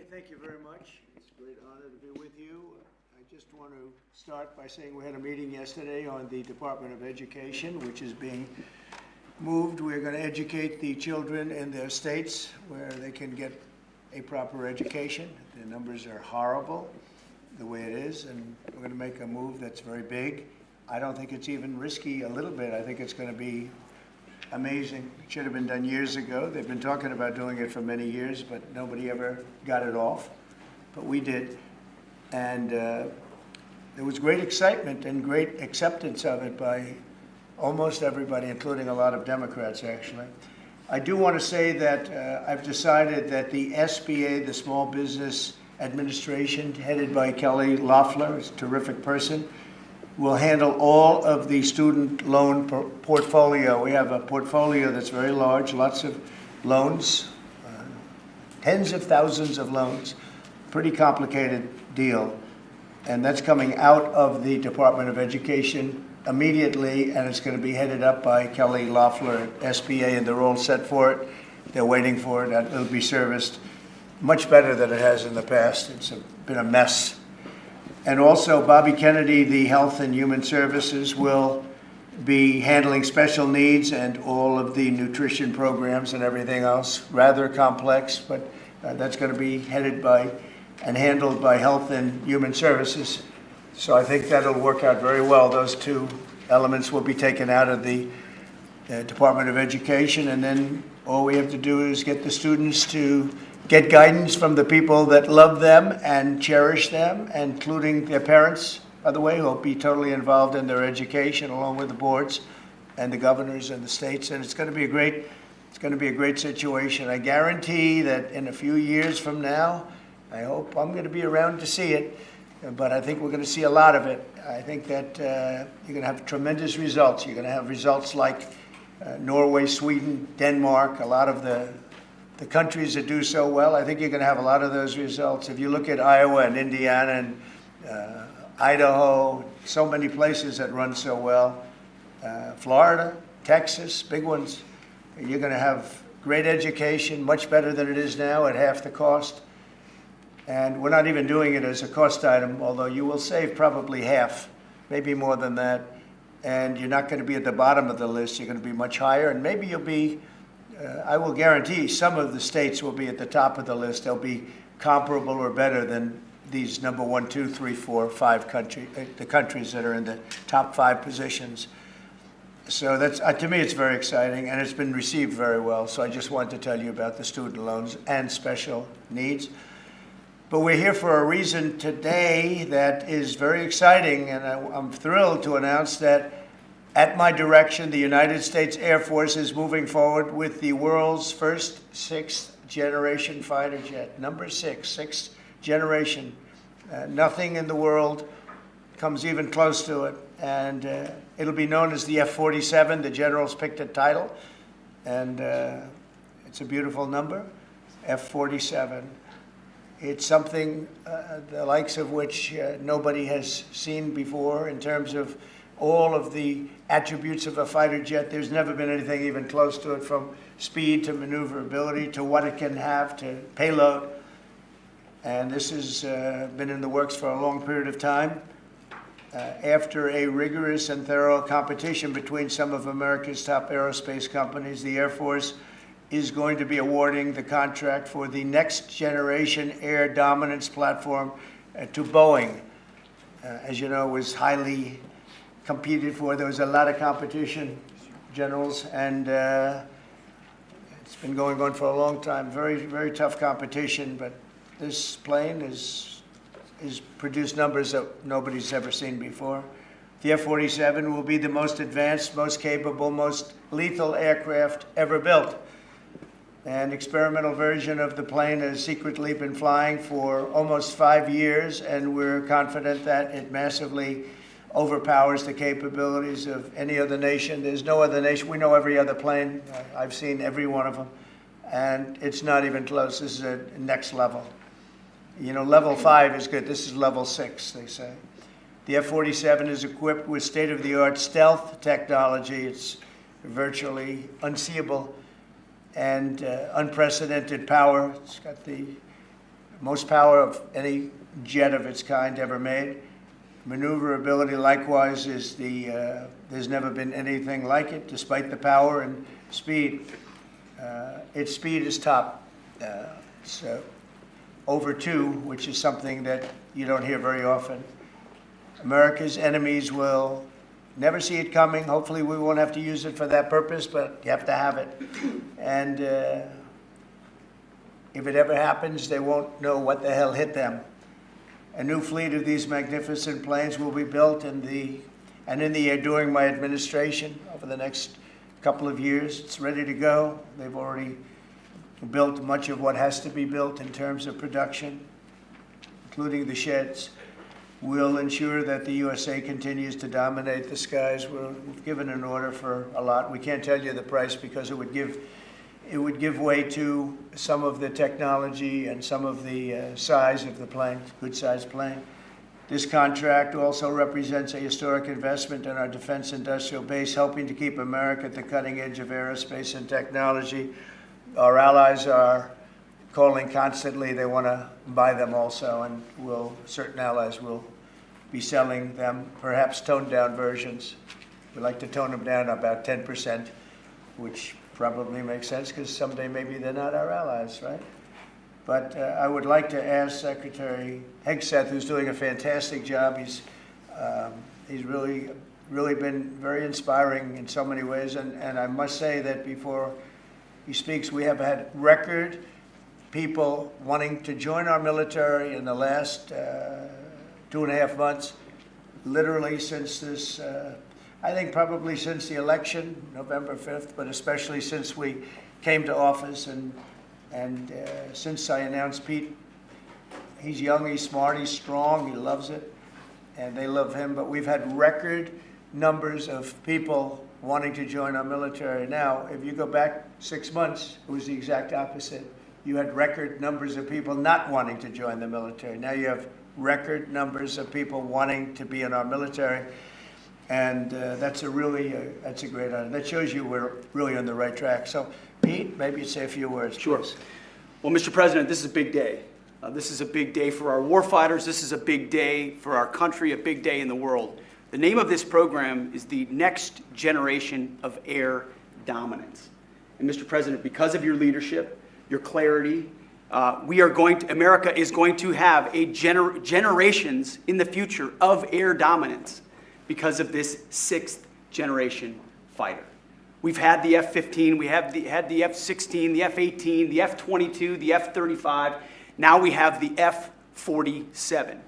Okay, thank you very much. It's a great honor to be with you. I just want to start by saying we had a meeting yesterday on the Department of Education, which is being moved. We're going to educate the children in their states where they can get a proper education. The numbers are horrible the way it is, and we're going to make a move that's very big. I don't think it's even risky a little bit. I think it's going to be amazing. It should have been done years ago. They've been talking about doing it for many years, but nobody ever got it off. But we did. And there was great excitement and great acceptance of it by almost everybody, including a lot of Democrats, actually. I do want to say that I've decided that the SBA, the Small Business Administration, headed by Kelly Loeffler, is a terrific person, will handle all of the student loan portfolio. We have a portfolio that's very large, lots of loans, tens of thousands of loans, pretty complicated deal. And that's coming out of the Department of Education immediately, and it's going to be headed up by Kelly Loeffler at SBA, and they're all set for it. They're waiting for it, and it'll be serviced much better than it has in the past. It's been a mess. And also, Bobby Kennedy, the Health and Human Services, will be handling special needs and all of the nutrition programs and everything else. Rather complex, but that's going to be headed by and handled by Health and Human Services. So I think that'll work out very well. Those two elements will be taken out of the Department of Education, and then all we have to do is get the students to get guidance from the people that love them and cherish them, including their parents, by the way, who will be totally involved in their education, along with the boards and the governors and the states. And it's going to be a great situation. I guarantee that in a few years from now, I hope I'm going to be around to see it, but I think we're going to see a lot of it. I think that you're going to have tremendous results. You're going to have results like Norway, Sweden, Denmark, a lot of the countries that do so well. I think you're going to have a lot of those results. If you look at Iowa and Indiana and Idaho, so many places that run so well, Florida, Texas, big ones, you're going to have great education, much better than it is now at half the cost. And we're not even doing it as a cost item, although you will save probably half, maybe more than that. And you're not going to be at the bottom of the list. You're going to be much higher, and maybe you'll be I will guarantee some of the states will be at the top of the list. They'll be comparable or better than these number 1, 2, 3, 4, 5 countries, the countries that are in the top 5 positions. So that's, to me, it's very exciting, and it's been received very well. So I just wanted to tell you about the student loans and special needs. But we're here for a reason today that is very exciting, and I'm thrilled to announce that at my direction, the United States Air Force is moving forward with the world's first 6th generation fighter jet. Number 6, 6th generation. Nothing in the world comes even close to it. And it'll be known as the F-47. The generals picked a title. And it's a beautiful number, F-47. It's something the likes of which nobody has seen before in terms of all of the attributes of a fighter jet. There's never been anything even close to it, from speed to maneuverability to what it can have to payload. And this has been in the works for a long period of time. After a rigorous and thorough competition between some of America's top aerospace companies, the Air Force is going to be awarding the contract for the next generation air dominance platform to Boeing. As you know, it was highly competed for. There was a lot of competition, generals, and it's been going on for a long time. Very, very tough competition, but this plane is produced numbers that nobody's ever seen before. The F-47 will be the most advanced, most capable, most lethal aircraft ever built. An experimental version of the plane has secretly been flying for almost 5 years, and we're confident that it massively overpowers the capabilities of any other nation. There's no other nation. We know every other plane. I've seen every one of them, and it's not even close. This is a next level. You know, level 5 is good. This is level 6, they say. The F-47 is equipped with state-of-the-art stealth technology. It's virtually unseeable and unprecedented power. It's got the most power of any jet of its kind ever made. Maneuverability, likewise, is there's never been anything like it, despite the power and speed. Its speed is top. It's over 2, which is something that you don't hear very often. America's enemies will never see it coming. Hopefully we won't have to use it for that purpose, but you have to have it. And if it ever happens, they won't know what the hell hit them. A new fleet of these magnificent planes will be built in the air during my administration over the next couple of years. It's ready to go. They've already built much of what has to be built in terms of production, including the sheds. We'll ensure that the USA continues to dominate the skies. We've given an order for a lot. We can't tell you the price because it would give way to some of the technology and some of the size of the plane, good-sized plane. This contract also represents a historic investment in our defense industrial base, helping to keep America at the cutting edge of aerospace and technology. Our allies are calling constantly. They want to buy them also, and certain allies will be selling them, perhaps toned-down versions. We like to tone them down about 10%, which probably makes sense because someday maybe they're not our allies, right? But I would like to ask Secretary Hegseth, who's doing a fantastic job. He's really been very inspiring in so many ways. And I must say that before he speaks, we have had record people wanting to join our military in the last 2.5 months, literally since this, I think probably since the election, November 5th, but especially since we came to office and since I announced Pete. He's young, he's smart, he's strong, he loves it, and they love him. But we've had record numbers of people wanting to join our military. Now, if you go back 6 months, it was the exact opposite. You had record numbers of people not wanting to join the military. Now you have record numbers of people wanting to be in our military. And that's a great honor. That shows you we're really on the right track. So, Pete, maybe you'd say a few words. Sure. Please. Well, Mr. President, this is a big day. This is a big day for our warfighters. This is a big day for our country, a big day in the world. The name of this program is the Next Generation of Air Dominance. And Mr. President, because of your leadership, your clarity, America is going to have generations in the future of air dominance because of this 6th generation fighter. We've had the F-15, we had the F-16, the F-18, the F-22, the F-35. Now we have the F-47,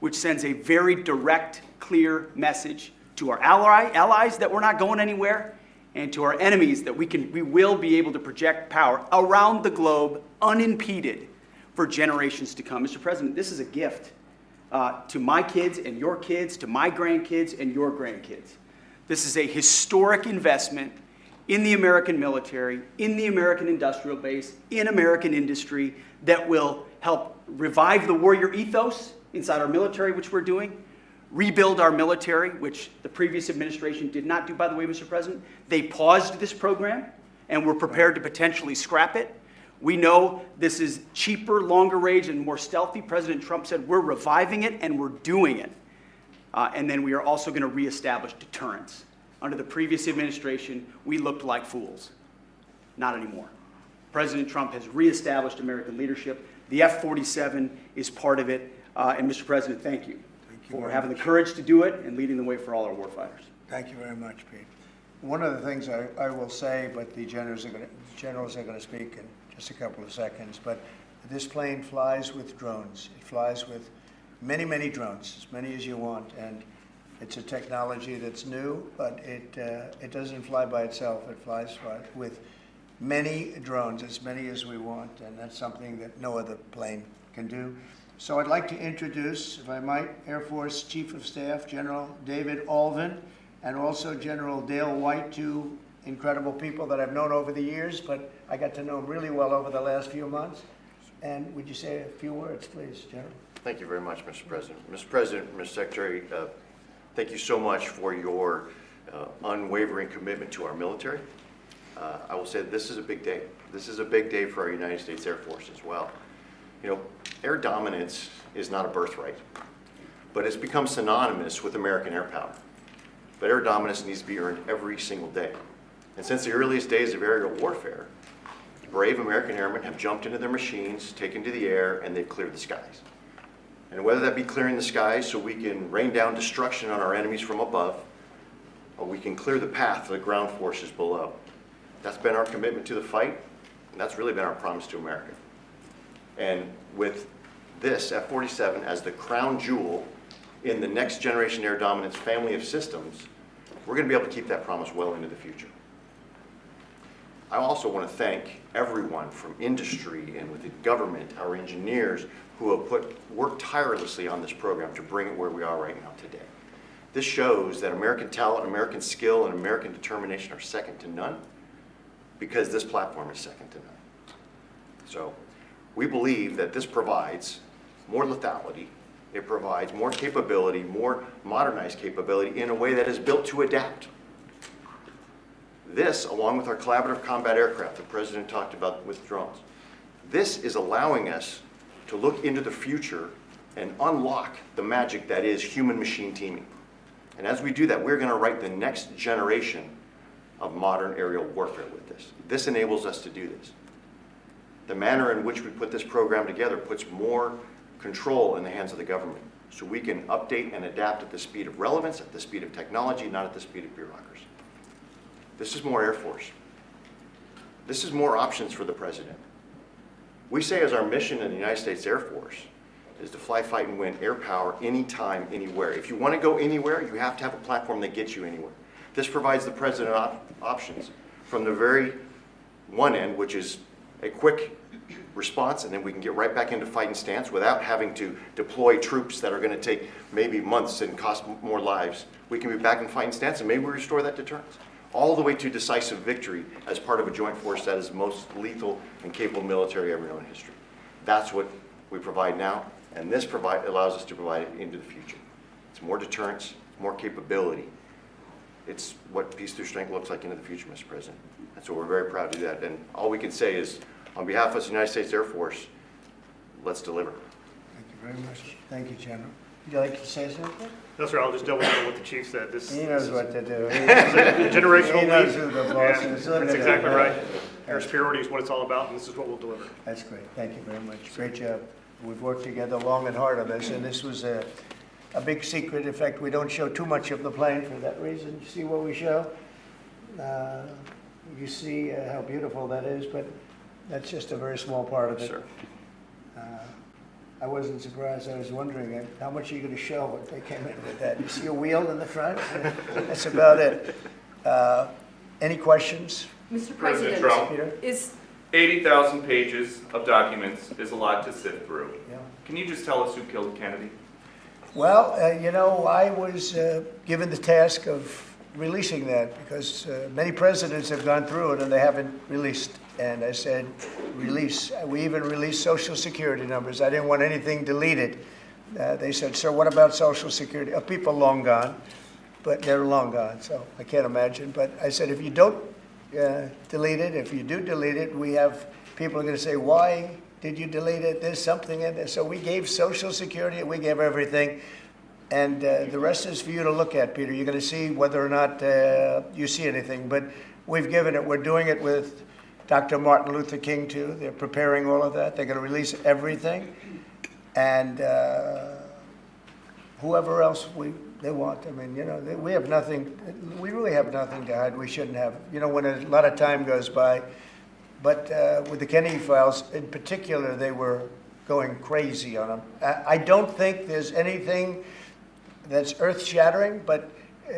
which sends a very direct, clear message to our allies that we're not going anywhere, and to our enemies that we will be able to project power around the globe unimpeded for generations to come. Mr. President, this is a gift to my kids and your kids, to my grandkids and your grandkids. This is a historic investment in the American military, in the American industrial base, in American industry that will help revive the warrior ethos inside our military, which we're doing, rebuild our military, which the previous administration did not do, by the way, Mr. President. They paused this program and were prepared to potentially scrap it. We know this is cheaper, longer range, and more stealthy. President Trump said we're reviving it and we're doing it. And then we are also going to reestablish deterrence. Under the previous administration, we looked like fools. Not anymore. President Trump has reestablished American leadership. The F-47 is part of it. And Mr. President, thank you for having the courage to do it and leading the way for all our warfighters. Thank you very much, Pete. One of the things I will say, but the generals are going to speak in just a couple of seconds, but this plane flies with drones. It flies with many, many drones, as many as you want, and it's a technology that's new, but it doesn't fly by itself. It flies with many drones, as many as we want, and that's something that no other plane can do. So I'd like to introduce, if I might, Air Force Chief of Staff General David Alvin, and also General Dale White, two incredible people that I've known over the years, but I got to know them really well over the last few months. And would you say a few words, please, General? Thank you very much, Mr. President. Mr. President, Mr. Secretary, thank you so much for your unwavering commitment to our military. I will say this is a big day. This is a big day for our United States Air Force as well. You know, air dominance is not a birthright, but it's become synonymous with American air power. But air dominance needs to be earned every single day. And since the earliest days of aerial warfare, brave American airmen have jumped into their machines, taken to the air, and they've cleared the skies. And whether that be clearing the skies so we can rain down destruction on our enemies from above, or we can clear the path for the ground forces below. That's been our commitment to the fight, and that's really been our promise to America. And with this F-47 as the crown jewel in the next generation air dominance family of systems, we're going to be able to keep that promise well into the future. I also want to thank everyone from industry and with the government, our engineers, who have worked tirelessly on this program to bring it where we are right now today. This shows that American talent, American skill, and American determination are second to none, because this platform is second to none. So we believe that this provides more lethality, it provides more capability, more modernized capability in a way that is built to adapt. This, along with our collaborative combat aircraft the President talked about with drones, this is allowing us to look into the future and unlock the magic that is human-machine teaming. And as we do that, we're going to write the next generation of modern aerial warfare with this. This enables us to do this. The manner in which we put this program together puts more control in the hands of the government, so we can update and adapt at the speed of relevance, at the speed of technology, not at the speed of bureaucracy. This is more Air Force. This is more options for the President. We say as our mission in the United States Air Force is to fly, fight, and win air power anytime, anywhere. If you want to go anywhere, you have to have a platform that gets you anywhere. This provides the President options from the very one end, which is a quick response, and then we can get right back into fighting stance without having to deploy troops that are going to take maybe months and cost more lives. We can be back in fighting stance, and maybe we restore that deterrence. All the way to decisive victory as part of a joint force that is the most lethal and capable military ever known in history. That's what we provide now, and this allows us to provide it into the future. It's more deterrence, more capability. It's what peace through strength looks like into the future, Mr. President. And so we're very proud to do that. And all we can say is, on behalf of the United States Air Force, let's deliver. Thank you very much. Thank you, General. Would you like to say something? No, sir, I'll just double down what the chief said. He knows what to do. It's a generational He knows leap. who the boss and is. Look That's at exactly that. right. Air superiority is what it's all about, and this is what we'll deliver. That's great. Thank you very much. Great job. We've worked together long and hard on this, and this was a big secret. In fact, we don't show too much of the plane for that reason. You see what we show? You see how beautiful that is, but that's just a very small part of it. Sure. I wasn't surprised. I was wondering how much are you going to show when they came in with that. You see a wheel in the front? That's about it. Any questions? Mr. President President, Trump, Peter? is 80,000 pages of documents is a lot to sift through. Yeah. Can you just tell us who killed Kennedy? Well, I was given the task of releasing that because many presidents have gone through it and they haven't released. And I said, release. We even released Social Security numbers. I didn't want anything deleted. They said, sir, what about Social Security? People long gone, but they're long gone, so I can't imagine. But I said, if you don't delete it, if you do delete it, we have people are going to say, why did you delete it? There's something in there. So we gave Social Security, we gave everything. And the rest is for you to look at, Peter. You're going to see whether or not you see anything. But we've given it. We're doing it with Dr. Martin Luther King, too. They're preparing all of that. They're going to release everything. And whoever else they want. I mean, we have nothing. We really have nothing to hide. We shouldn't have. When a lot of time goes by. But with the Kennedy files, in particular, they were going crazy on them. I don't think there's anything that's earth-shattering, but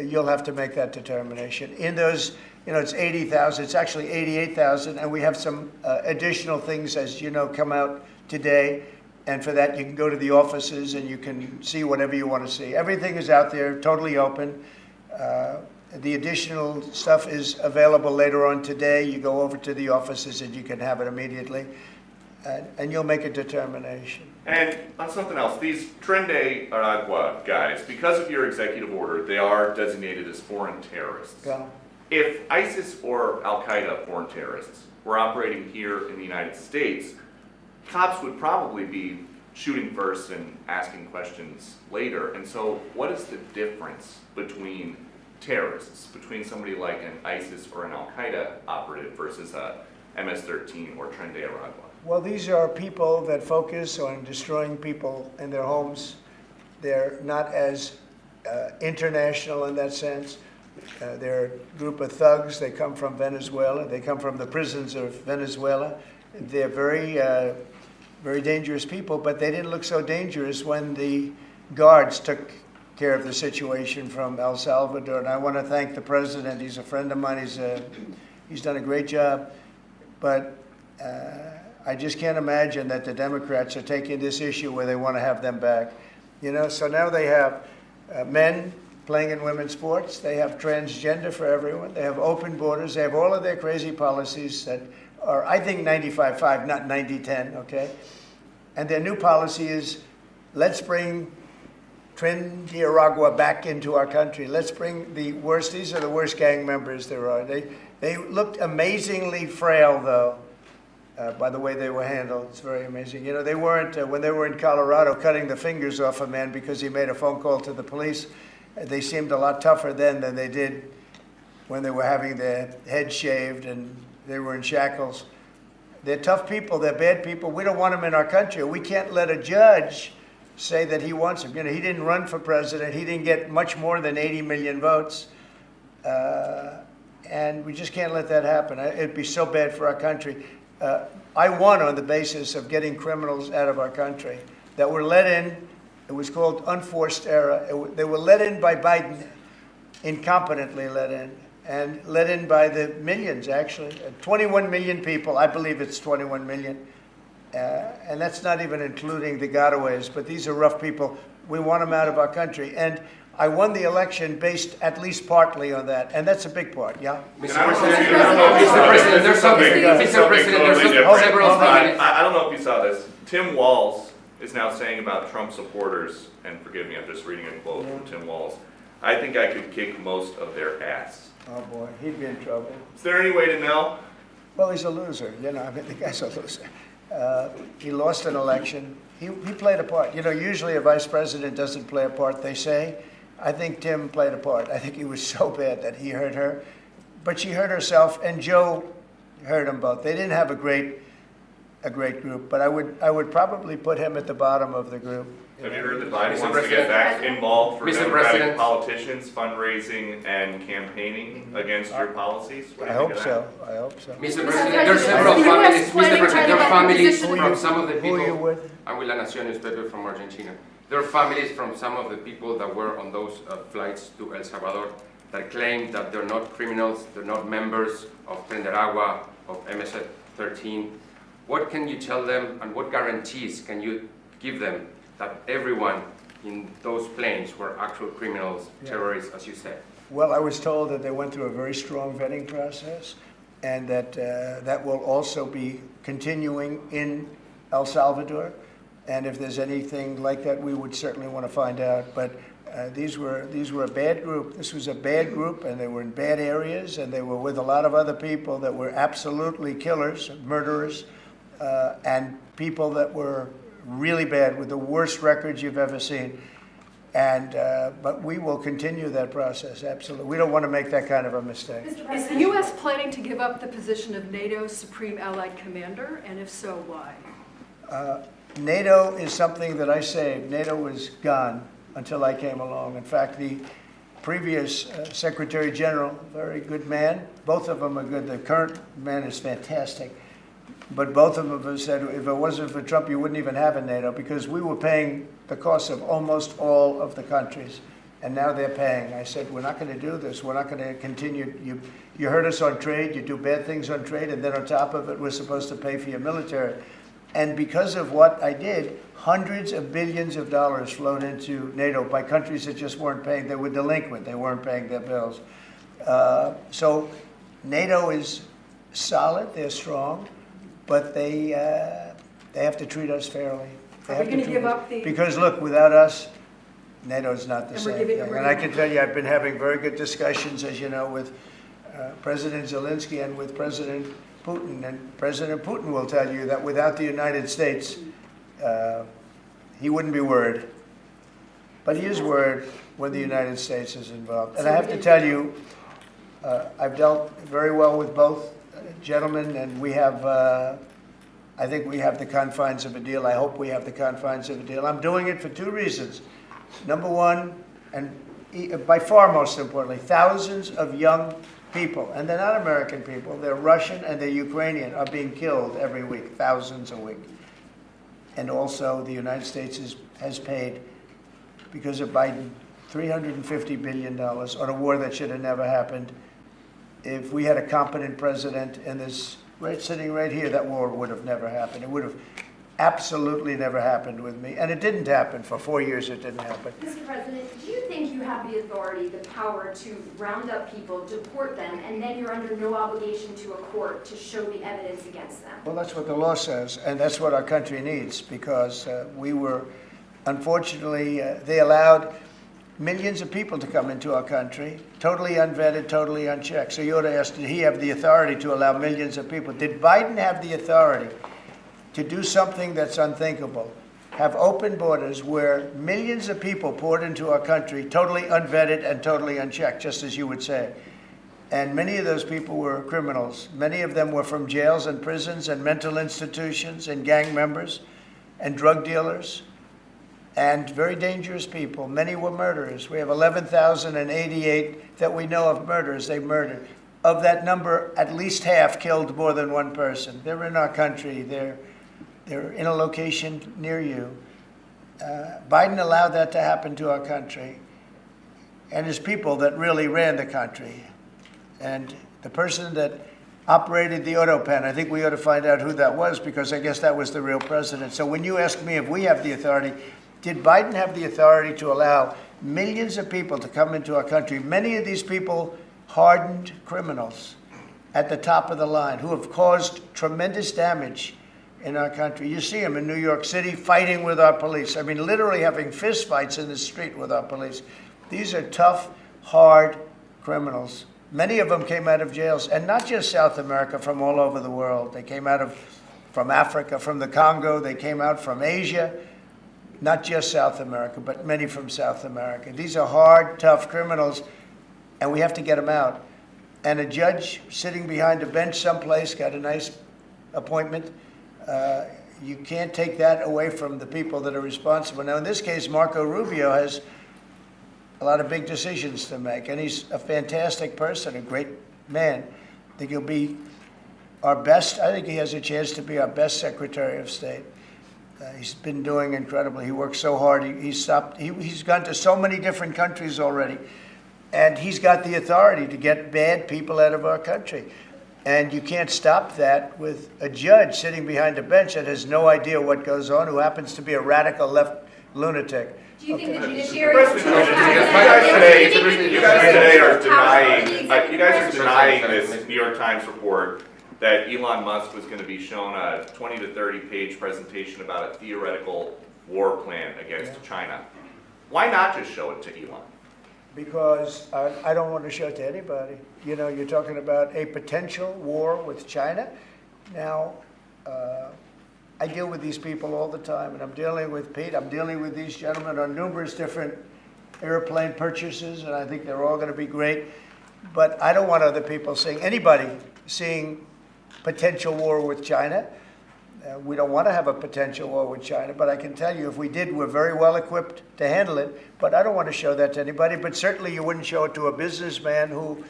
you'll have to make that determination. In those, it's 80,000. It's actually 88,000, and we have some additional things, as you know, come out today. And for that, you can go to the offices and you can see whatever you want to see. Everything is out there, totally open. The additional stuff is available later on today. You go over to the offices and you can have it immediately. And you'll make a determination. And on something else, these Tren de Aragua guys, because of your executive order, they are designated as foreign terrorists. Yeah. If ISIS or Al-Qaeda foreign terrorists were operating here in the United States, cops would probably be shooting first and asking questions later. And so what is the difference between terrorists, between somebody like an ISIS or an Al-Qaeda operative versus a MS-13 or Tren de Aragua? Well, these are people that focus on destroying people in their homes. They're not as international in that sense. They're a group of thugs. They come from Venezuela. They come from the prisons of Venezuela. They're very dangerous people, but they didn't look so dangerous when the guards took care of the situation from El Salvador. And I want to thank the president. He's a friend of mine. He's done a great job. But I just can't imagine that the Democrats are taking this issue where they want to have them back. You know, so now they have men playing in women's sports. They have transgender for everyone. They have open borders. They have all of their crazy policies that are, I think, 95-5, not 90-10, okay? And their new policy is, let's bring Tren de Aragua back into our country. Let's bring the worst. These are the worst gang members there are. They looked amazingly frail, though, by the way they were handled. It's very amazing. You know, they weren't, when they were in Colorado cutting the fingers off a man because he made a phone call to the police, they seemed a lot tougher then than they did when they were having their heads shaved and they were in shackles. They're tough people. They're bad people. We don't want them in our country. We can't let a judge say that he wants him. You know, he didn't run for president. He didn't get much more than 80 million votes. And we just can't let that happen. It'd be so bad for our country. I won on the basis of getting criminals out of our country that were let in. It was called unforced error. They were let in by Biden, incompetently let in, and let in by the millions, actually. 21 million people. I believe it's 21 million. And that's not even including the gotaways, but these are rough people. We want them out of our country. And I won the election based at least partly on that, and that's a big part, yeah? Mr. President, there's several things. I don't know if you saw this. Tim Walz is now saying about Trump supporters, and forgive me, I'm just reading a quote from Tim Walz, I think I could kick most of their ass. Oh, boy, he'd be in trouble. Is there any way to know? Well, he's a loser, you know, I mean, the guy's a loser. He lost an election. He played a part. You know, usually a vice president doesn't play a part, they say. I think Tim played a part. I think he was so bad that he hurt her. But she hurt herself, and Joe hurt them both. They didn't have a great group, but I would probably put him at the bottom of the group. Have you heard that Biden wants to get back involved for Democratic politicians, fundraising and campaigning against your policies? What do I you think hope of so. that? I hope so. Mr. President, there are several families. Mr. President, there are families from some of the Who are you people. with? I'm with La Nación newspaper from Argentina. There are families from some of the people that were on those flights to El Salvador that claim that they're not criminals, they're not members of Tren de Aragua, of MS-13. What can you tell them, and what guarantees can you give them that everyone in those planes were actual criminals, terrorists, as you said? Well, I was told that they went through a very strong vetting process, and that that will also be continuing in El Salvador. And if there's anything like that, we would certainly want to find out. But these were a bad group. This was a bad group, and they were in bad areas, and they were with a lot of other people that were absolutely killers, murderers, and people that were really bad with the worst records you've ever seen. And but we will continue that process, absolutely. We don't want to make that kind of a mistake. Is the U.S. planning to give up the position of NATO's Supreme Allied Commander, and if so, why? NATO is something that I saved. NATO was gone until I came along. In fact, the previous Secretary General, very good man, both of them are good. The current man is fantastic. But both of them have said, if it wasn't for Trump, you wouldn't even have a NATO, because we were paying the cost of almost all of the countries. And now they're paying. I said, we're not going to do this. We're not going to continue. You hurt us on trade. You do bad things on trade. And then on top of it, we're supposed to pay for your military. And because of what I did, hundreds of billions of dollars flowed into NATO by countries that just weren't paying. They were delinquent. They weren't paying their bills. So NATO is solid. They're strong. But they have to treat us fairly. Are we going to give up the... Because, look, without us, NATO is not the And we're same giving- thing. we're And I giving- can tell you, I've been having very good discussions, as you know, with President Zelensky and with President Putin. And President Putin will tell you that without the United States, he wouldn't be worried. But he is worried when the United States is involved. And I have to tell you, I've dealt very well with both gentlemen, and we have, I think we have the confines of a deal. I hope we have the confines of a deal. I'm doing it for two reasons. Number one, and by far most importantly, thousands of young people, and they're not American people, they're Russian and they're Ukrainian, are being killed every week, thousands a week. And also the United States has paid, because of Biden, $350 billion on a war that should have never happened. If we had a competent president and this sitting right here, that war would have never happened. It would have absolutely never happened with me. And it didn't happen. For 4 years, it didn't happen. Mr. President, do you think you have the authority, the power to round up people, deport them, and then you're under no obligation to a court to show the evidence against them? Well, that's what the law says, and that's what our country needs, because we were, unfortunately, they allowed millions of people to come into our country, totally unvetted, totally unchecked. So you ought to ask, did he have the authority to allow millions of people? Did Biden have the authority to do something that's unthinkable? Have open borders where millions of people poured into our country, totally unvetted and totally unchecked, just as you would say. And many of those people were criminals. Many of them were from jails and prisons and mental institutions and gang members and drug dealers and very dangerous people. Many were murderers. We have 11,088 that we know of murderers they murdered. Of that number, at least half killed more than one person. They're in our country. They're in a location near you. Biden allowed that to happen to our country. And his people that really ran the country. And the person that operated the auto pen, I think we ought to find out who that was, because I guess that was the real president. So when you ask me if we have the authority, did Biden have the authority to allow millions of people to come into our country? Many of these people hardened criminals at the top of the line who have caused tremendous damage in our country. You see them in New York City fighting with our police. I mean, literally having fist fights in the street with our police. These are tough, hard criminals. Many of them came out of jails, and not just South America, from all over the world. They came out from Africa, from the Congo. They came out from Asia, not just South America, but many from South America. These are hard, tough criminals, and we have to get them out. And a judge sitting behind a bench someplace got a nice appointment. You can't take that away from the people that are responsible. Now, in this case, Marco Rubio has a lot of big decisions to make, and he's a fantastic person, a great man. I think he'll be our best. I think he has a chance to be our best Secretary of State. He's been doing incredibly. He works so hard. He's gone to so many different countries already, and he's got the authority to get bad people out of our country. And you can't stop that with a judge sitting behind a bench that has no idea what goes on, who happens to be a radical left lunatic. Do you think the judiciary? You guys today are denying this New York Times report that Elon Musk was going to be shown a 20 to 30 page presentation about a theoretical war plan against China. Why not just show it to Elon? Because I don't want to show it to anybody. You know, you're talking about a potential war with China. Now, I deal with these people all the time, and I'm dealing with Pete. I'm dealing with these gentlemen on numerous different airplane purchases, and I think they're all going to be great. But I don't want other people anybody seeing potential war with China. We don't want to have a potential war with China, but I can tell you if we did, we're very well equipped to handle it. But I don't want to show that to anybody. But certainly you wouldn't show it to a businessman who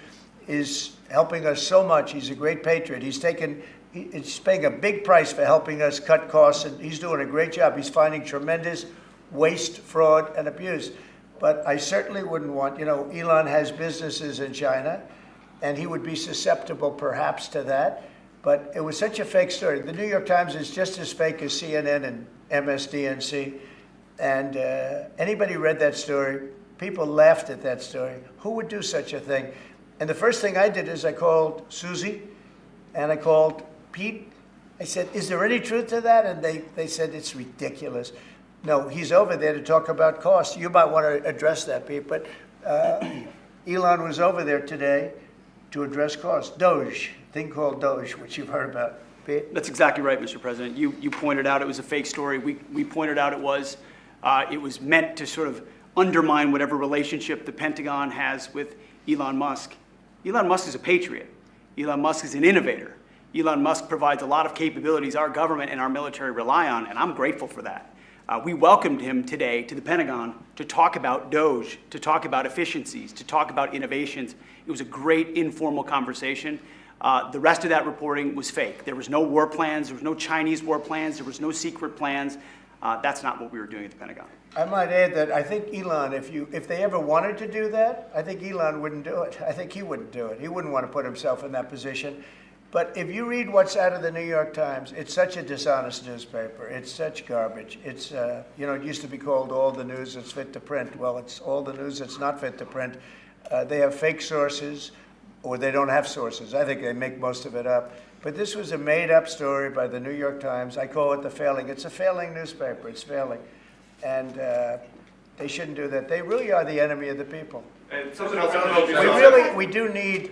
is helping us so much. He's a great patriot. He's paying a big price for helping us cut costs, and he's doing a great job. He's finding tremendous waste, fraud, and abuse. But I certainly wouldn't want, Elon has businesses in China, and he would be susceptible perhaps to that. But it was such a fake story. The New York Times is just as fake as CNN and MSDNC. And anybody read that story, people laughed at that story. Who would do such a thing? And the first thing I did is I called Susie and I called Pete. I said, is there any truth to that? And they said, it's ridiculous. No, he's over there to talk about costs. You might want to address that, Pete. But Elon was over there today to address costs. Doge. Thing called Doge, which you've heard about. Pete? That's exactly right, Mr. President. You pointed out it was a fake story. We pointed out it was. It was meant to sort of undermine whatever relationship the Pentagon has with Elon Musk. Elon Musk is a patriot. Elon Musk is an innovator. Elon Musk provides a lot of capabilities our government and our military rely on, and I'm grateful for that. We welcomed him today to the Pentagon to talk about DOGE, to talk about efficiencies, to talk about innovations. It was a great informal conversation. The rest of that reporting was fake. There was no war plans. There was no Chinese war plans. There was no secret plans. That's not what we were doing at the Pentagon. I might add that I think Elon, if they ever wanted to do that, I think Elon wouldn't do it. I think he wouldn't do it. He wouldn't want to put himself in that position. But if you read what's out of the New York Times, it's such a dishonest newspaper. It's such garbage. It's, it used to be called all the news that's fit to print. Well, it's all the news that's not fit to print. They have fake sources, or they don't have sources. I think they make most of it up. But this was a made-up story by the New York Times. I call it the failing. It's a failing newspaper. It's failing. And they shouldn't do that. They really are the enemy of the people. And something else. We do need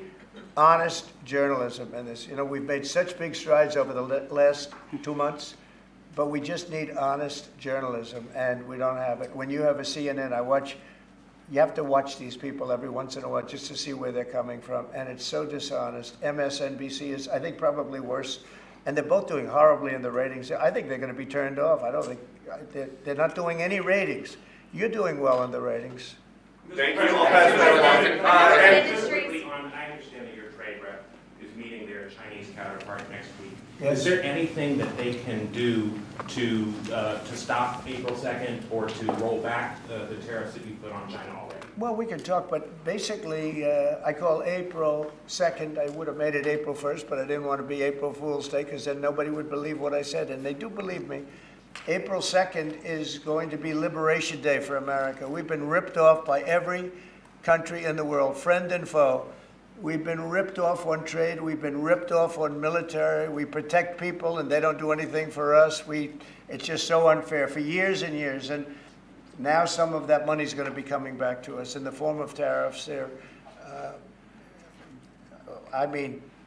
honest journalism in this. We've made such big strides over the last 2 months, but we just need honest journalism, and we don't have it. When you have a CNN, you have to watch these people every once in a while just to see where they're coming from, and it's so dishonest. MSNBC is, I think, probably worse, and they're both doing horribly in the ratings. I think they're going to be turned off. I don't think, they're not doing any ratings. You're doing well in the ratings. Thank you. I'll pass it on. I understand that your trade rep is meeting their Chinese counterpart next week. Yes. Is there anything that they can do to stop April 2nd or to roll back the tariffs that you put on China already? Well, we can talk, but basically, I call April 2nd. I would have made it April 1st, but I didn't want to be April Fool's Day because then nobody would believe what I said, and they do believe me. April 2nd is going to be Liberation Day for America. We've been ripped off by every country in the world, friend and foe. We've been ripped off on trade. We've been ripped off on military. We protect people, and they don't do anything for us. It's just so unfair for years and years. And now some of that money is going to be coming back to us in the form of tariffs.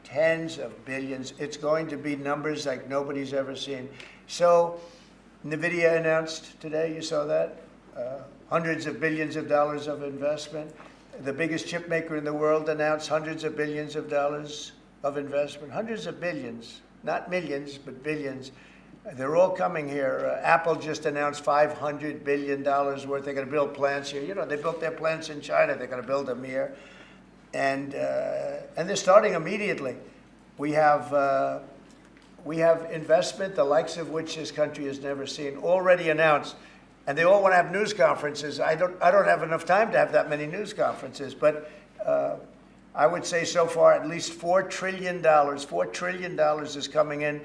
Tens of billions. It's going to be numbers like nobody's ever seen. So NVIDIA announced today, you saw that, hundreds of billions of dollars of investment. The biggest chip maker in the world announced hundreds of billions of dollars of investment. Hundreds of billions, not millions, but billions. They're all coming here. Apple just announced $500 billion worth. They're going to build plants here. They built their plants in China. They're going to build them here. And they're starting immediately. We have investment, the likes of which this country has never seen, already announced. And they all want to have news conferences. I don't have enough time to have that many news conferences, but I would say so far at least $4 trillion. $4 trillion is coming in.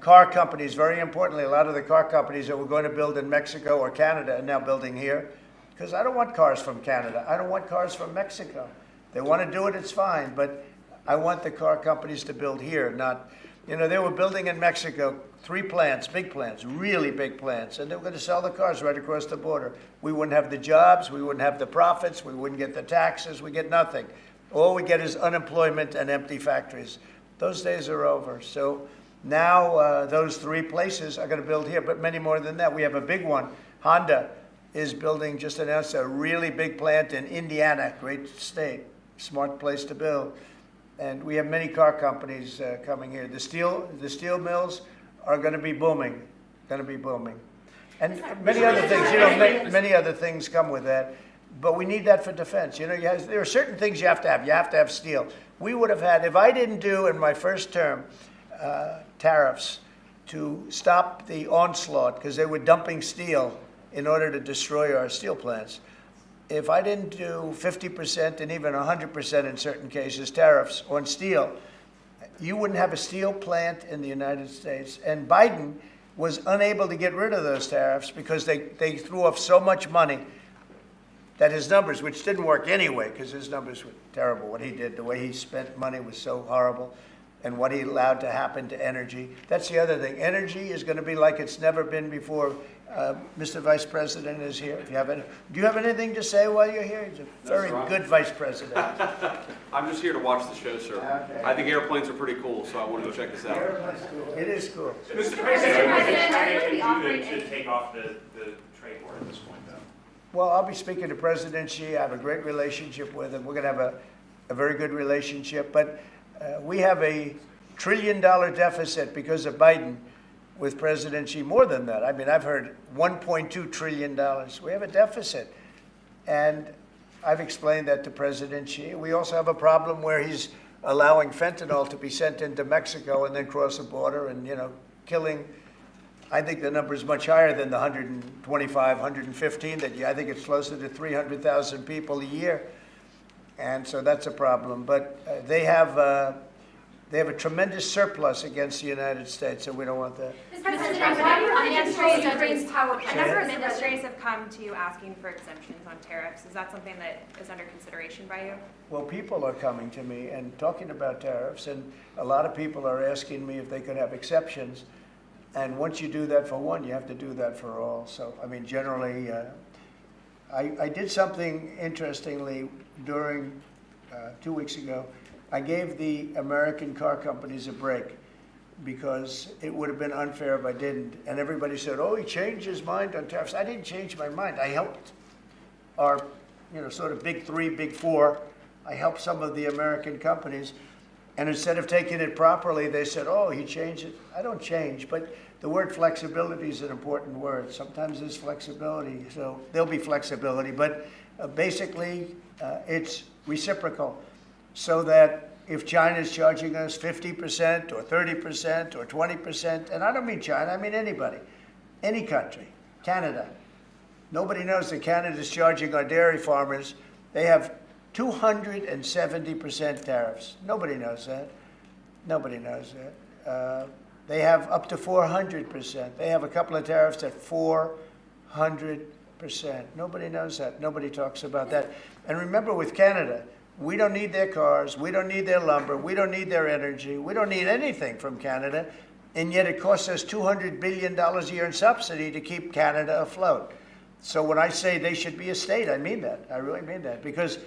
Car companies, very importantly, a lot of the car companies that were going to build in Mexico or Canada are now building here, because I don't want cars from Canada. I don't want cars from Mexico. They want to do it, it's fine, but I want the car companies to build here, not... they were building in Mexico 3 plants, big plants, really big plants, and they were going to sell the cars right across the border. We wouldn't have the jobs, we wouldn't have the profits, we wouldn't get the taxes, we get nothing. All we get is unemployment and empty factories. Those days are over. So now those 3 places are going to build here, but many more than that. We have a big one. Honda is building, just announced a really big plant in Indiana, great state, smart place to build. And we have many car companies coming here. The steel mills are going to be booming, And many other things, many other things come with that. But we need that for defense. There are certain things you have to have. You have to have steel. We would have had, if I didn't do in my first term tariffs to stop the onslaught, because they were dumping steel in order to destroy our steel plants. If I didn't do 50% and even 100% in certain cases tariffs on steel, you wouldn't have a steel plant in the United States. And Biden was unable to get rid of those tariffs because they threw off so much money that his numbers, which didn't work anyway, because his numbers were terrible, what he did, the way he spent money was so horrible, and what he allowed to happen to energy. That's the other thing. Energy is going to be like it's never been before. Mr. Vice President is here. If you have any, do you have anything to say while you're here? He's a very good Vice President. I'm just here to watch the show, sir. Okay. I think airplanes are pretty cool, so I want to go check this out. It is cool. Mr. President, President, would be offering to take off the trade war at this point, though. Well, I'll be speaking to President Xi. I have a great relationship with him. We're going to have a very good relationship. But we have a $1 trillion deficit because of Biden with President Xi. More than that. I mean, I've heard $1.2 trillion. We have a deficit. And I've explained that to President Xi. We also have a problem where he's allowing fentanyl to be sent into Mexico and then cross the border and, you know, killing. I think the number is much higher than the 125, 115 that I think it's closer to 300,000 people a year. And so that's a problem. But they have a tremendous surplus against the United States, and we don't want that. Mr. President, why do you control Ukraine's power A plant? number of ministries have come to you asking for exemptions on tariffs. Is that something that is under consideration by you? Well, people are coming to me and talking about tariffs, and a lot of people are asking me if they could have exceptions. And once you do that for one, you have to do that for all. So, I mean, generally, I did something interestingly during 2 weeks ago. I gave the American car companies a break because it would have been unfair if I didn't. And everybody said, oh, he changed his mind on tariffs. I didn't change my mind. I helped our, you know, sort of big three, big four. I helped some of the American companies. And instead of taking it properly, they said, oh, he changed it. I don't change, but the word flexibility is an important word. Sometimes there's flexibility, so there'll be flexibility. But basically, it's reciprocal, so that if China's charging us 50% or 30% or 20%, and I don't mean China, I mean anybody, any country, Canada. Nobody knows that Canada's charging our dairy farmers. They have 270% tariffs. Nobody knows that. Nobody knows that. They have up to 400%. They have a couple of tariffs at 400%. Nobody knows that. Nobody talks about that. And remember, with Canada, we don't need their cars. We don't need their lumber. We don't need their energy. We don't need anything from Canada. And yet it costs us $200 billion a year in subsidy to keep Canada afloat. So when I say they should be a state, I mean that. I really mean that. Because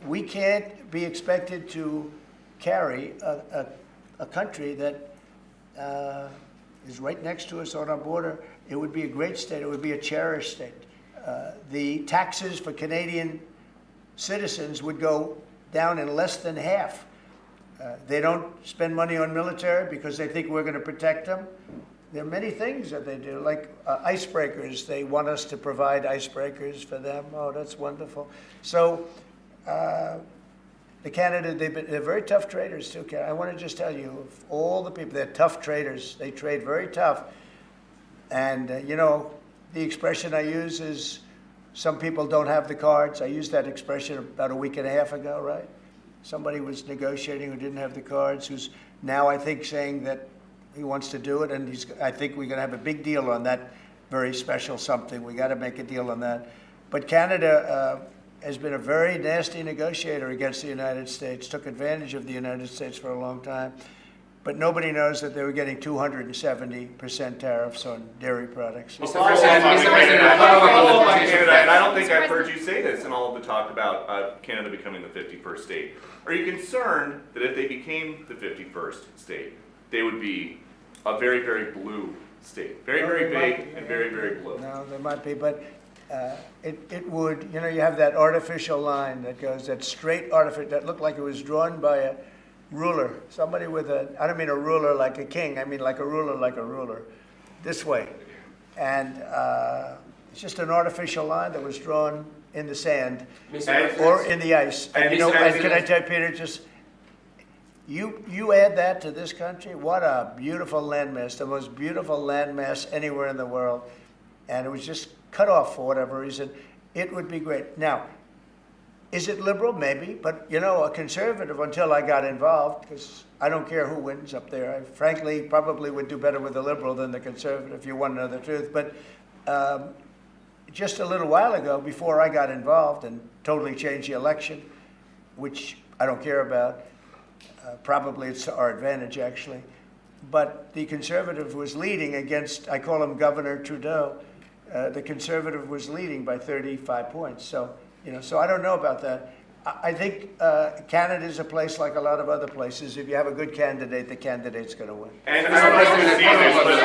we can't be expected to carry a country that is right next to us on our border. It would be a great state. It would be a cherished state. The taxes for Canadian citizens would go down in less than half. They don't spend money on military because they think we're going to protect them. There are many things that they do, like icebreakers. They want us to provide icebreakers for them. Oh, that's wonderful. So the Canada, they're very tough traders too. I want to just tell you, of all the people, they're tough traders. They trade very tough. And, you know, the expression I use is, some people don't have the cards. I used that expression about a week and a half ago, right? Somebody was negotiating who didn't have the cards, who's now, I think, saying that he wants to do it, and I think we're going to have a big deal on that very special something. We got to make a deal on that. But Canada has been a very nasty negotiator against the United States, took advantage of the United States for a long time. But nobody knows that they were getting 270% tariffs on dairy products. Mr. President, and I don't think I've heard you say this in all of the talk about Canada becoming the 51st state. Are you concerned that if they became the 51st state, they would be a very, very blue state? Very, very big and very, very blue. No, there might be, but it would, you know, you have that artificial line that goes, that straight artificial, that looked like it was drawn by a ruler. Somebody with a, I don't mean a ruler like a king, I mean like a ruler, this way. And it's just an artificial line that was drawn in the sand or in the ice. And you know, and can I tell you, Peter, just, you add that to this country, what a beautiful landmass, the most beautiful landmass anywhere in the world. And it was just cut off for whatever reason. It would be great. Now, is it liberal? Maybe. But, you know, a conservative, until I got involved, because I don't care who wins up there. I frankly probably would do better with the liberal than the conservative, if you want to know the truth. But just a little while ago, before I got involved and totally changed the election, which I don't care about, probably it's to our advantage, actually. But the conservative was leading against, I call him Governor Trudeau, the conservative was leading by 35 points. So, so I don't know about that. I think Canada is a place like a lot of other places. If you have a good candidate, the candidate's going to win. And I don't know if you've seen this, but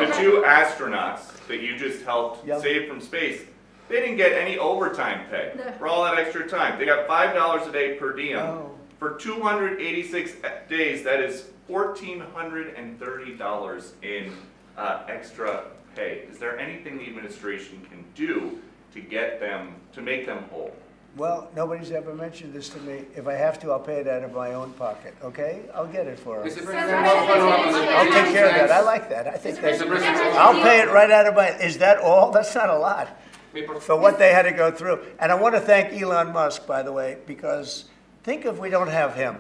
the two astronauts that you just helped save from space, they didn't get any overtime pay for all that extra time. They got $5 a day per diem. For 286 days, that is $1,430 in extra pay. Is there anything the administration can do to get them, to make them whole? Well, nobody's ever mentioned this to me. If I have to, I'll pay it out of my own pocket, okay? I'll get it for them. I'll take care of that. I like that. I think that's, I'll pay it right out of my, is that all? That's not a lot for what they had to go through. And I want to thank Elon Musk, by the way, because think if we don't have him.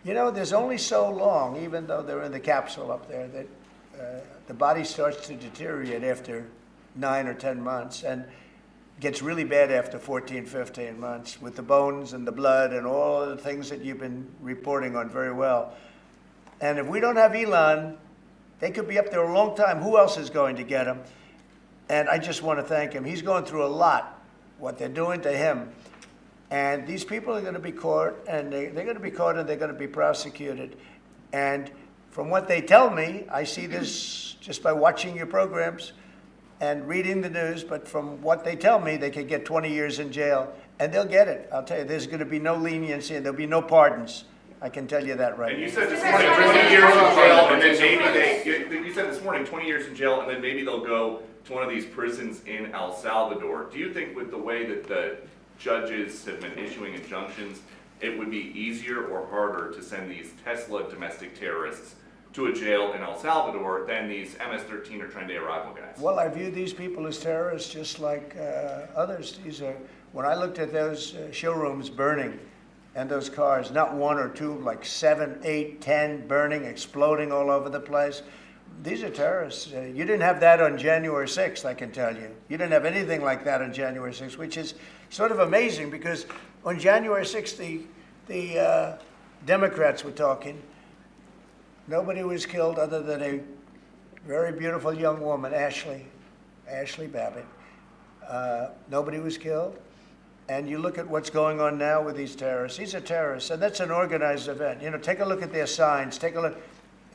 There's only so long, even though they're in the capsule up there, that the body starts to deteriorate after 9 or 10 months and gets really bad after 14, 15 months with the bones and the blood and all the things that you've been reporting on very well. And if we don't have Elon, they could be up there a long time. Who else is going to get him? And I just want to thank him. He's going through a lot, what they're doing to him. And these people are going to be caught, and they're going to be caught, and they're going to be prosecuted. And from what they tell me, I see this just by watching your programs and reading the news, but from what they tell me, they could get 20 years in jail, and they'll get it. I'll tell you, there's going to be no leniency, and there'll be no pardons. I can tell you that right And now. you said this morning 20 years in jail, and then maybe you said this morning 20 years in jail, and then maybe they'll go to one of these prisons in El Salvador. Do you think with the way that the judges have been issuing injunctions, it would be easier or harder to send these Tesla domestic terrorists to a jail in El Salvador than these MS-13 or Tren de Aragua guys? Well, I view these people as terrorists just like others. When I looked at those showrooms burning and those cars, not one or two, like 7, 8, 10 burning, exploding all over the place. These are terrorists. You didn't have that on January 6th, I can tell you. You didn't have anything like that on January 6th, which is sort of amazing because on January 6th, the Democrats were talking. Nobody was killed other than a very beautiful young woman, Ashley Babbitt. Nobody was killed. And you look at what's going on now with these terrorists. These are terrorists, and that's an organized event. Take a look at their signs. Take a look.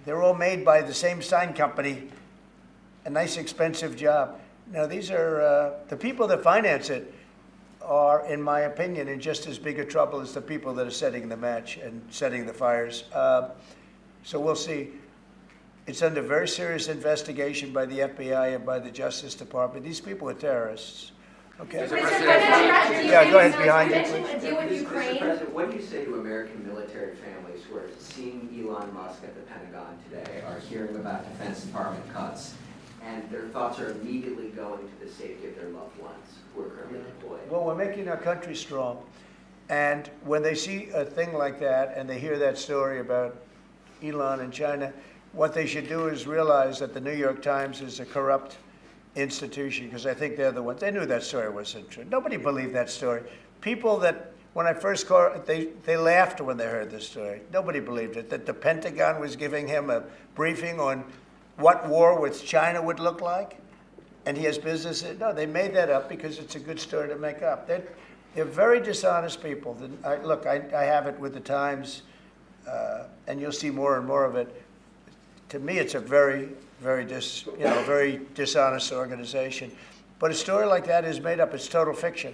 They're all made by the same sign company. A nice, expensive job. Now, these are the people that finance it are, in my opinion, in just as big a trouble as the people that are setting the match and setting the fires. So we'll see. It's under very serious investigation by the FBI and by the Justice Department. These people are terrorists. Okay. Yeah, go ahead behind you, please. Deal with Mr. Ukraine. President, what do you say to American military families who are seeing Elon Musk at the Pentagon today, are hearing about Defense Department cuts, and their thoughts are immediately going to the safety of their loved ones who are currently deployed? Well, we're making our country strong. And when they see a thing like that and they hear that story about Elon and China, what they should do is realize that the New York Times is a corrupt institution, because I think they're the ones. They knew that story wasn't true. Nobody believed that story. People that, when I first called, they laughed when they heard this story. Nobody believed it, that the Pentagon was giving him a briefing on what war with China would look like, and he has business. No, they made that up because it's a good story to make up. They're very dishonest people. Look, I have it with the Times, and you'll see more and more of it. To me, it's a very dishonest organization. But a story like that is made up. It's total fiction.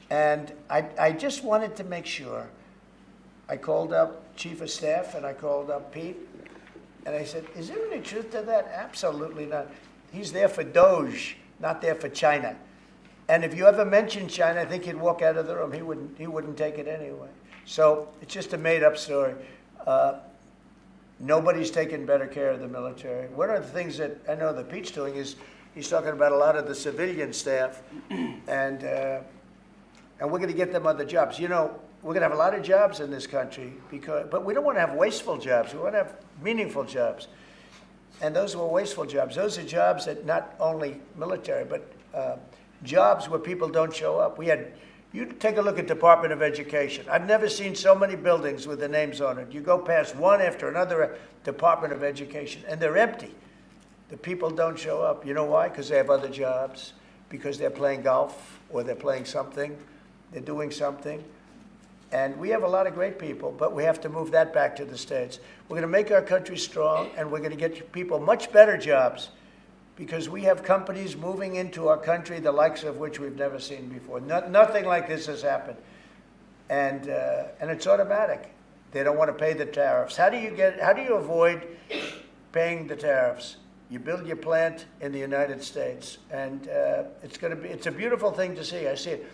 And I just wanted to make sure. I called up Chief of Staff and I called up Pete. And I said, is there any truth to that? Absolutely not. He's there for Doge, not there for China. And if you ever mention China, I think he'd walk out of the room. He wouldn't take it anyway. So it's just a made-up story. Nobody's taken better care of the military. One of the things that I know that Pete's doing is he's talking about a lot of the civilian staff, and we're going to get them other jobs. We're going to have a lot of jobs in this country, but we don't want to have wasteful jobs. We want to have meaningful jobs. And those were wasteful jobs. Those are jobs that not only military, but jobs where people don't show up. You take a look at Department of Education. I've never seen so many buildings with the names on it. You go past one after another Department of Education, and they're empty. The people don't show up. You know why? Because they have other jobs, because they're playing golf, or they're playing something, they're doing something. And we have a lot of great people, but we have to move that back to the States. We're going to make our country strong, and we're going to get people much better jobs, because we have companies moving into our country, the likes of which we've never seen before. Nothing like this has happened. And it's automatic. They don't want to pay the tariffs. How do you avoid paying the tariffs? You build your plant in the United States, and it's a beautiful thing to see. I see it.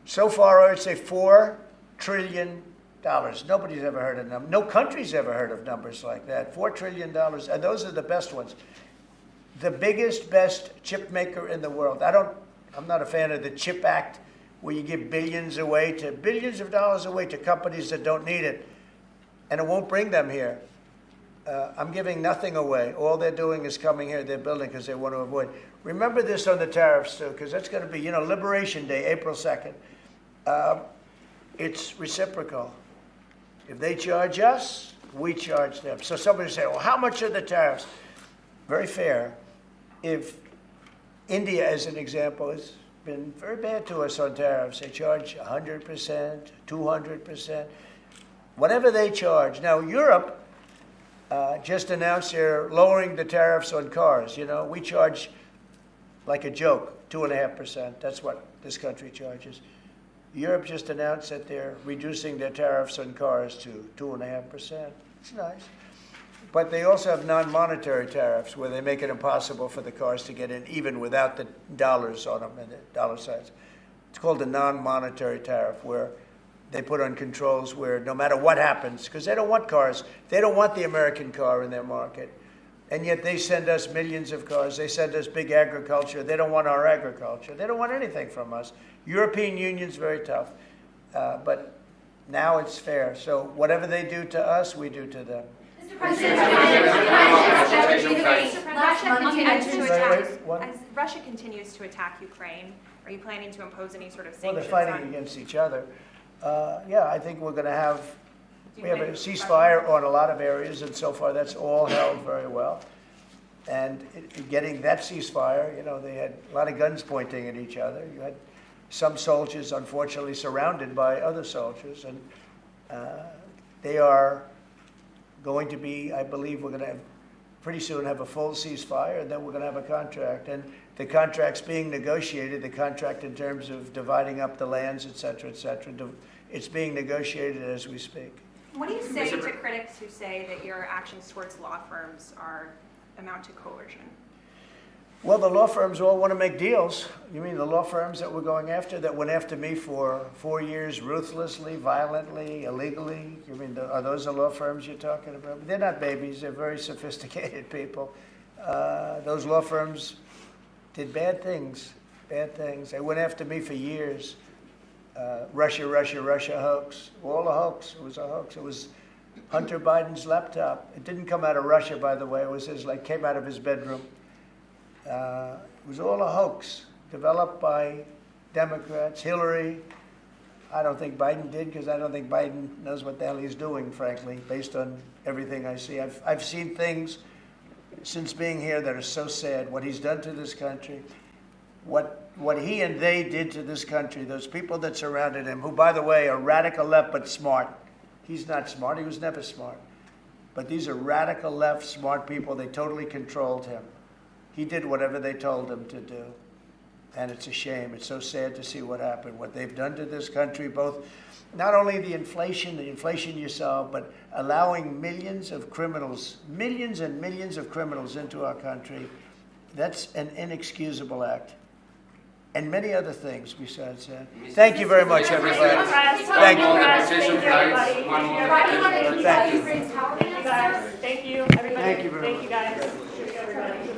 So far, I would say $4 trillion. Nobody's ever heard of them. No country's ever heard of numbers like that. $4 trillion, and those are the best ones. The biggest, best chip maker in the world. I'm not a fan of the CHIP Act, where you give billions of dollars away to companies that don't need it, and it won't bring them here. I'm giving nothing away. All they're doing is coming here. They're building because they want to avoid. Remember this on the tariffs, too, because that's going to be, Liberation Day, April 2nd. It's reciprocal. If they charge us, we charge them. So somebody say, well, how much are the tariffs? Very fair. If India, as an example, has been very bad to us on tariffs. They charge 100%, 200%, whatever they charge. Now, Europe just announced they're lowering the tariffs on cars. We charge like a joke, 2.5%. That's what this country charges. Europe just announced that they're reducing their tariffs on cars to 2.5%. It's nice. But they also have non-monetary tariffs where they make it impossible for the cars to get in even without the dollars on them and the dollar signs. It's called a non-monetary tariff, where they put on controls where no matter what happens, because they don't want cars, they don't want the American car in their market. And yet they send us millions of cars. They send us big agriculture. They don't want our agriculture. They don't want anything from us. European Union's very tough. But now it's fair. So whatever they do to us, we do to them. Russia continues to attack Ukraine. Are you planning to impose any sort of Well, sanctions? they're fighting against each other. Yeah, I think we're going to have, we have a ceasefire on a lot of areas, and so far that's all held very well. And getting that ceasefire, they had a lot of guns pointing at each other. You had some soldiers, unfortunately, surrounded by other soldiers, and they are going to be, I believe we're going to pretty soon have a full ceasefire, and then we're going to have a contract. And the contract's being negotiated, the contract in terms of dividing up the lands, et cetera, it's being negotiated as we speak. What do you say to critics who say that your actions towards law firms amount to coercion? Well, the law firms all want to make deals. You mean the law firms that we're going after, that went after me for 4 years, ruthlessly, violently, illegally? You mean, are those the law firms you're talking about? They're not babies. They're very sophisticated people. Those law firms did bad things. They went after me for years. Russia hoax. All a hoax. It was a hoax. It was Hunter Biden's laptop. It didn't come out of Russia, by the way. It was came out of his bedroom. It was all a hoax, developed by Democrats. Hillary, I don't think Biden did, because I don't think Biden knows what the hell he's doing, frankly, based on everything I see. I've seen things since being here that are so sad, what he's done to this country, what he and they did to this country, those people that surrounded him, who, by the way, are radical left but smart. He's not smart. He was never smart. But these are radical left, smart people. They totally controlled him. He did whatever they told him to do. And it's a shame. It's so sad to see what happened, what they've done to this country, both not only the inflation you saw, but allowing millions and millions of criminals into our country. That's an inexcusable act. And many other things besides that. Thank you very much, everybody. Thank you. Thank you. Thank you, everybody. Thank you very much. Thank you, guys.